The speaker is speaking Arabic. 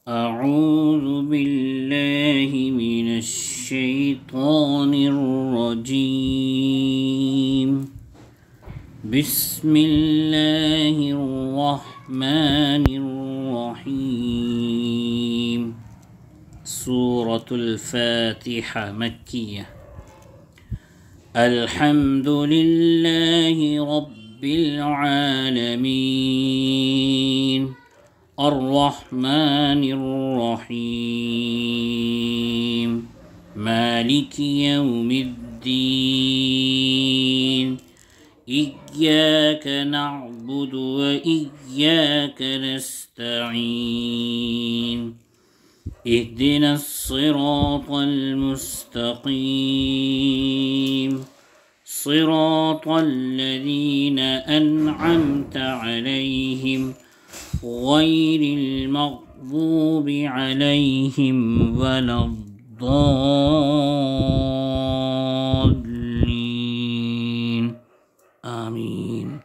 أعوذ بالله من الشيطان الرجيم. بسم الله الرحمن الرحيم. سورة الفاتحة مكية. الحمد لله رب العالمين الرحمن الرحيم مالك يوم الدين. إياك نعبد وإياك نستعين. اهدنا الصراط المستقيم صراط الذين أنعمت عليهم غير المغضوب عليهم ولا الضالين. آمين.